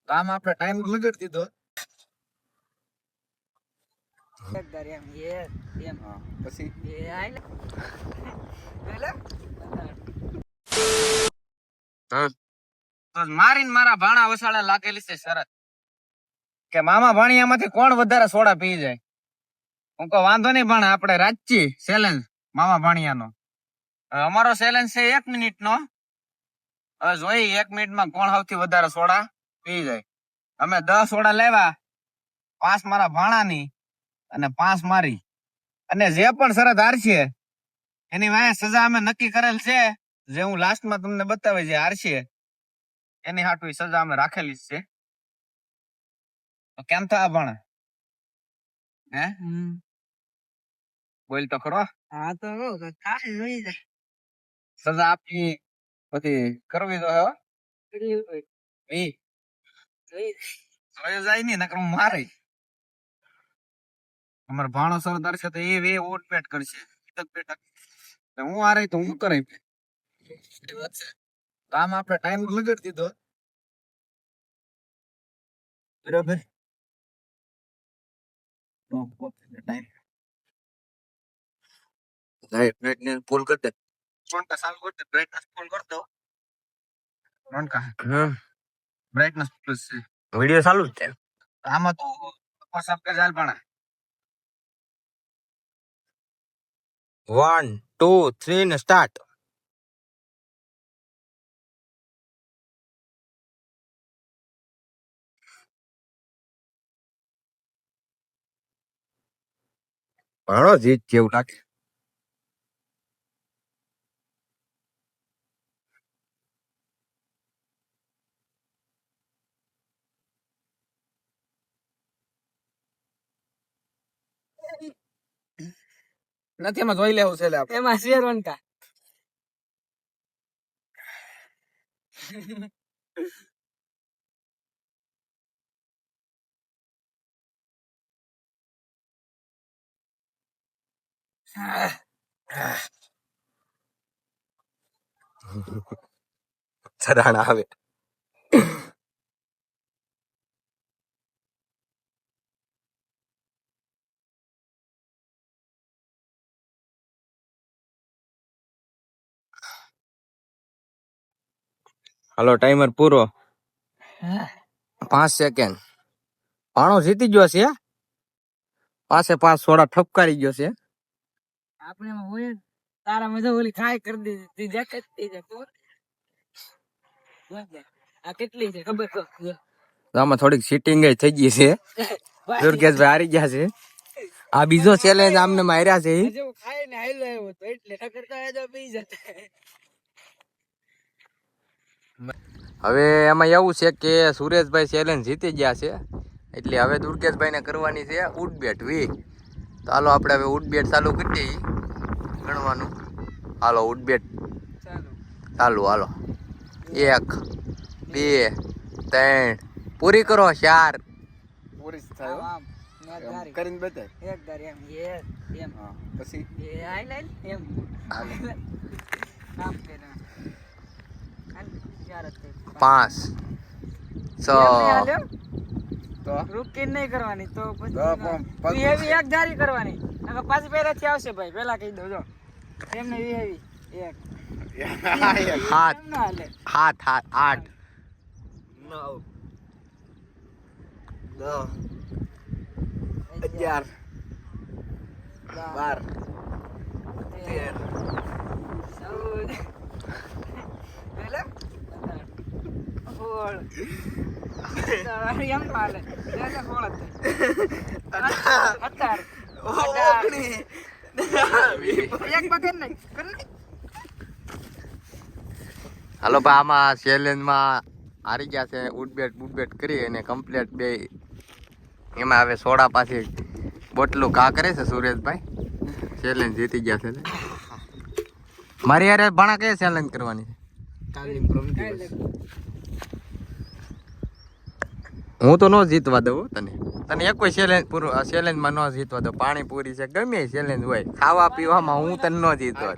કામ આપણે ટાઈમ લગાડી દીધો. મારીને મારા ભાણા વસાડા લાગેલી છે શરત કે મામા ભાણિયામાંથી કોણ વધારે સોડા પી જાય. હું કહું વાંધો નહીં પણ આપણે રાજજી ચેલેન્જ મામા ભાણિયાનો. અમારો ચેલેન્જ છે 1 મિનિટનો. હવે જોઈ 1 મિનિટમાં કોણ સૌથી વધારે સોડા પી જાય. અમે 10 સોડા લેવા, 5 મારા ભાણાની અને 5 મારી. અને જે પણ શરત હારશે એની વાંહે સજા અમે નક્કી કરેલ છે, જે હું લાસ્ટમાં તમને બતાવી. જે હારશે એની હાટુ સજા અમે રાખેલી છે. તો કેમ થા ભણા? હે બોલ તો ખરો. હા તો સજા આપી પછી કરવી તો જાય નઈ, નકર મારે. અમારે ભાણો સરદાર છે તો એ ઓટ પેટ કરશે. હું હારે તો હું કરે. કામ આપણે ટાઈમ લગાડી દીધો બરાબર. ફૂલ કરી દે. બ્રાઇટનેસ પ્લસ છે. વિડિયો ચાલુ છે આમાં તો WhatsApp કે ચાલ પણ 1 2 3 ને સ્ટાર્ટ. ભાણો જીત જેવું લાગે. નથી એમાં જોઈ લેવું છે. એમાં શેરવન કા સરાણા આવે. હાલો ટાઈમર પૂરો. 5 સેકન્ડ. ભાણો જીતી ગયો છે. 5 સોડા ઠપકારી ગયો છે. આપણે હોય તારા મજા ઓલી ખાઈ કરી દીધી. જેકેટ આ કેટલી છે ખબર તો? આમાં થોડીક સીટિંગ થઈ ગઈ છે. દુર્ગેશભાઈ હારી ગયા છે. આ બીજો ચેલેન્જ આમને માર્યા છે. ખાઈને હાલ્યો આવ્યો તો એટલે ઠકર તો પી જતા. હવે એમાં એવું છે કે સુરેશભાઈ ચેલેન્જ જીતી ગયા છે, એટલે હવે દુર્ગેશભાઈ ને કરવાની છે ઉડબેટ વી. તો હાલો આપણે હવે ઉડબેટ ચાલુ કરી દઈએ ગણવાનું. હાલો ઉડબેટ ચાલુ. હાલો 1 2 3 પૂરી કરો. 4 પૂરી થાય કરીને બતાય. એક ધાર એમ એમ પછી એ હાઈલાઈટ એમ કામ કરે. 5 6 તો રૂકી નહીં કરવાની. તો પછી હેવી એક ધારી કરવાની. નકર પાછી પહેલાથી આવશે ભાઈ. પહેલા કહી દો જો એમને હેવી 1 7 8 9 10 11 12 હાલો ભાઈ આમાં ચેલેન્જમાં હારી ગયા છે. ઉડબેટ કરી અને કમ્પ્લીટ બે. એમાં હવે સોડા પાછી બોટલું ઘા કરે છે સુરેશભાઈ. ચેલેન્જ જીતી ગયા છે. મારી યાર ભાણા કઈ ચેલેન્જ કરવાની છે? હું તો ન જીતવા દઉં તને એક કોઈ ચેલેન્જમાં ન જીતવા દઉં. પાણીપુરી છે ગમે ચેલેન્જ હોય ખાવા પીવામાં હું તને ન જીતવા.